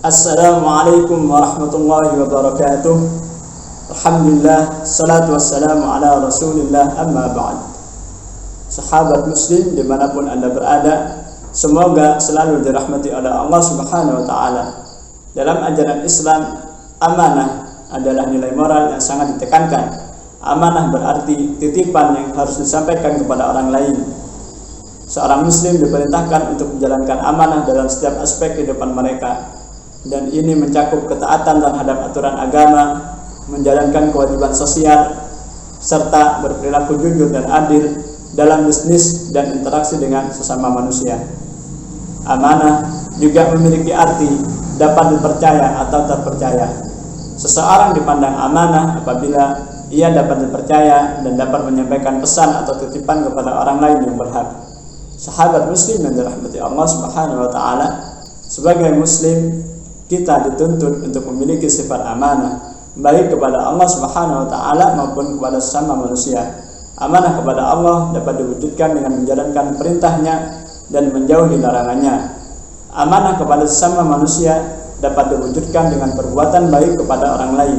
Assalamualaikum warahmatullahi wabarakatuh. Alhamdulillah, salatu wassalamu ala rasulillah, amma ba'd. Sahabat muslim dimanapun anda berada, semoga selalu dirahmati oleh Allah subhanahu wa ta'ala. Dalam ajaran Islam, amanah adalah nilai moral yang sangat ditekankan. Amanah berarti titipan yang harus disampaikan kepada orang lain. Seorang muslim diperintahkan untuk menjalankan amanah dalam setiap aspek kehidupan mereka, dan ini mencakup ketaatan terhadap aturan agama, menjalankan kewajiban sosial, serta berperilaku jujur dan adil dalam bisnis dan interaksi dengan sesama manusia. Amanah juga memiliki arti dapat dipercaya atau terpercaya. Seseorang dipandang amanah apabila ia dapat dipercaya dan dapat menyampaikan pesan atau titipan kepada orang lain yang berhak. Sahabat muslim yang dirahmati Allah subhanahu wa ta'ala, sebagai muslim kita dituntut untuk memiliki sifat amanah, baik kepada Allah subhanahu wa ta'ala maupun kepada sesama manusia. Amanah kepada Allah dapat diwujudkan dengan menjalankan perintahnya dan menjauhi larangannya. Amanah kepada sesama manusia dapat diwujudkan dengan perbuatan baik kepada orang lain.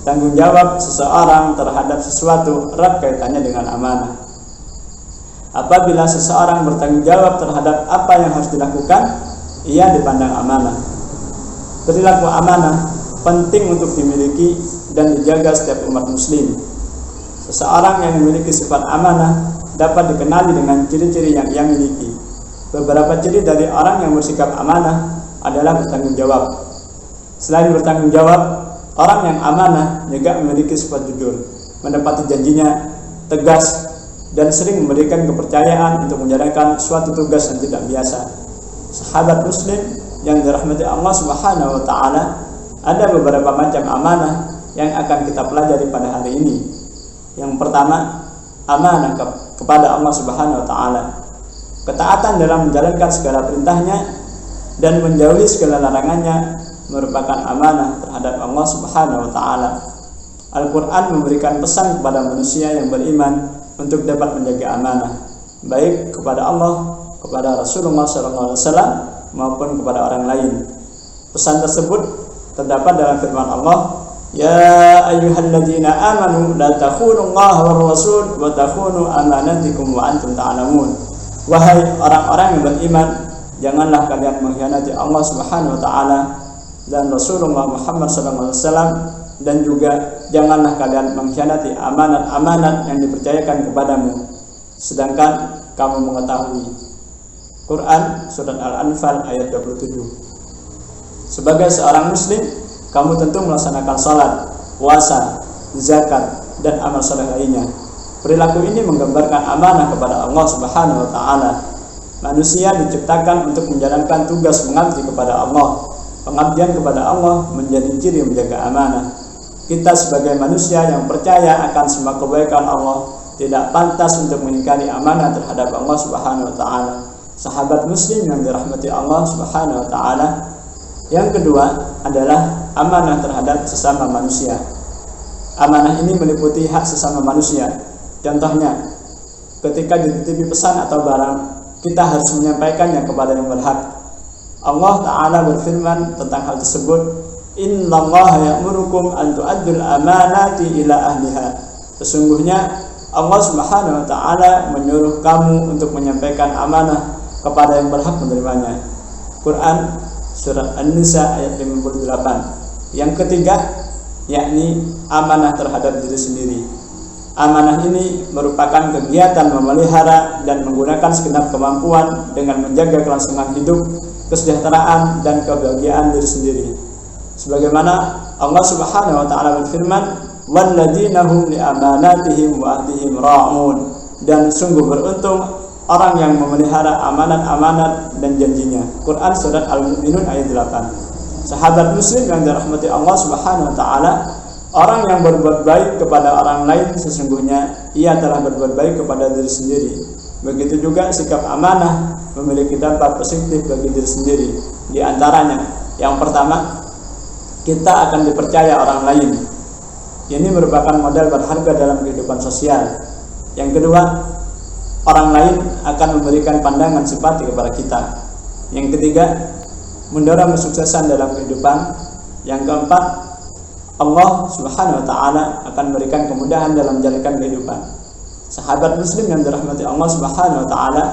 Tanggung jawab seseorang terhadap sesuatu erat kaitannya dengan amanah. Apabila seseorang bertanggung jawab terhadap apa yang harus dilakukan, ia dipandang amanah. Perilaku amanah penting untuk dimiliki dan dijaga setiap umat muslim. Seseorang yang memiliki sifat amanah dapat dikenali dengan ciri-ciri yang ia miliki. Beberapa ciri dari orang yang bersikap amanah adalah bertanggung jawab. Selain bertanggung jawab, orang yang amanah juga memiliki sifat jujur, menepati janjinya, tegas, dan sering memberikan kepercayaan untuk menjalankan suatu tugas yang tidak biasa. Sahabat muslim yang dirahmati Allah subhanahu wa ta'ala, ada beberapa macam amanah yang akan kita pelajari pada hari ini. Yang pertama, amanah kepada Allah subhanahu wa ta'ala. Ketaatan dalam menjalankan segala perintahnya dan menjauhi segala larangannya merupakan amanah terhadap Allah subhanahu wa ta'ala. Al-Quran memberikan pesan kepada manusia yang beriman untuk dapat menjaga amanah, baik kepada Allah, kepada Rasulullah SAW, maupun kepada orang lain. Pesan tersebut terdapat dalam firman Allah, Ya ayyuhalladzina amanu la takhunullaha war rasul wa takhunu amanatikum wa antum ta'lamun. Wahai orang-orang yang beriman, janganlah kalian mengkhianati Allah Subhanahu wa taala dan Rasulullah Muhammad sallallahu alaihi wasallam, dan juga janganlah kalian mengkhianati amanat-amanat yang dipercayakan kepadamu sedangkan kamu mengetahui. Quran Surat Al-Anfal ayat 27. Sebagai seorang muslim, kamu tentu melaksanakan salat, puasa, zakat, dan amal saleh lainnya. Perilaku ini menggambarkan amanah kepada Allah subhanahu wa ta'ala. Manusia diciptakan untuk menjalankan tugas mengabdi kepada Allah. Pengabdian kepada Allah menjadi ciri menjaga amanah. Kita sebagai manusia yang percaya akan semua kebaikan Allah tidak pantas untuk mengingkari amanah terhadap Allah subhanahu wa ta'ala. Sahabat muslim yang dirahmati Allah subhanahu wa ta'ala, yang kedua adalah amanah terhadap sesama manusia. Amanah ini meliputi hak sesama manusia. Contohnya, ketika dititipi pesan atau barang, kita harus menyampaikannya kepada yang berhak. Allah ta'ala berfirman tentang hal tersebut, Innallaha ya'murukum an tu'addul amanati ila ahliha. Sesungguhnya Allah subhanahu wa ta'ala menyuruh kamu untuk menyampaikan amanah kepada yang berhak menerimanya. Quran Surat An-Nisa ayat 58. Yang ketiga, yakni amanah terhadap diri sendiri. Amanah ini merupakan kegiatan memelihara dan menggunakan segenap kemampuan dengan menjaga kelangsungan hidup, kesejahteraan, dan kebahagiaan diri sendiri. Sebagaimana Allah subhanahu wa ta'ala berfirman, walladzina hum li amanatihim wa ahdihim ra'un. Dan sungguh beruntung orang yang memelihara amanat-amanat dan janjinya. Quran Surat Al-Mu'minun ayat 8. Sahabat muslim yang dirahmati Allah subhanahu wa ta'ala, orang yang berbuat baik kepada orang lain sesungguhnya ia telah berbuat baik kepada diri sendiri. Begitu juga sikap amanah memiliki dampak positif bagi diri sendiri. Di antaranya, yang pertama, kita akan dipercaya orang lain. Ini merupakan modal berharga dalam kehidupan sosial. Yang kedua, orang lain akan memberikan pandangan simpati kepada kita. Yang ketiga, mendorong kesuksesan dalam kehidupan. Yang keempat, Allah Subhanahu wa taala akan memberikan kemudahan dalam menjalankan kehidupan. Sahabat muslim yang dirahmati Allah Subhanahu wa taala,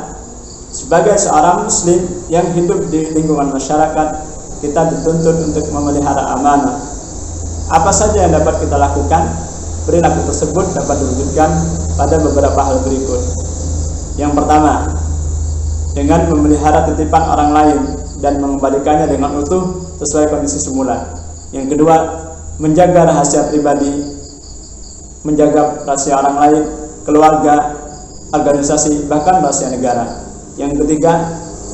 sebagai seorang muslim yang hidup di lingkungan masyarakat, kita dituntut untuk memelihara amanah. Apa saja yang dapat kita lakukan? Perilaku tersebut dapat diwujudkan pada beberapa hal berikut. Yang pertama, dengan memelihara titipan orang lain dan mengembalikannya dengan utuh sesuai kondisi semula. Yang kedua, menjaga rahasia pribadi, menjaga rahasia orang lain, keluarga, organisasi, bahkan rahasia negara. Yang ketiga,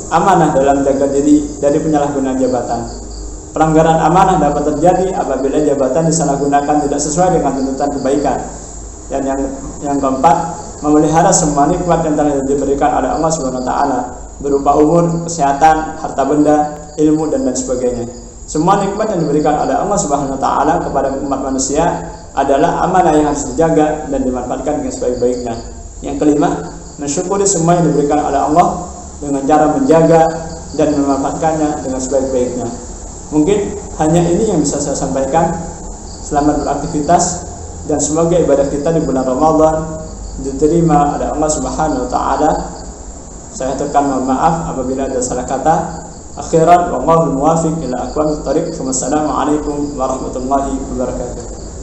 amanah dalam menjaga diri dari penyalahgunaan jabatan. Pelanggaran amanah dapat terjadi apabila jabatan disalahgunakan tidak sesuai dengan tuntutan kebaikan. Dan yang keempat, memelihara semua nikmat yang telah diberikan oleh Allah Subhanahu wa taala berupa umur, kesehatan, harta benda, ilmu dan sebagainya. Semua nikmat yang diberikan oleh Allah Subhanahu wa taala kepada umat manusia adalah amanah yang harus dijaga dan dimanfaatkan dengan sebaik-baiknya. Yang kelima, mensyukuri semua yang diberikan oleh Allah dengan cara menjaga dan memanfaatkannya dengan sebaik-baiknya. Mungkin hanya ini yang bisa saya sampaikan. Selamat beraktivitas dan semoga ibadah kita di bulan Ramadan diterima oleh Allah Subhanahu wa taala. Saya aturkan mohon maaf apabila ada salah kata. Akhiran wallahu muwaffiq ila aqwamit thariq. Wassalamualaikum warahmatullahi wabarakatuh.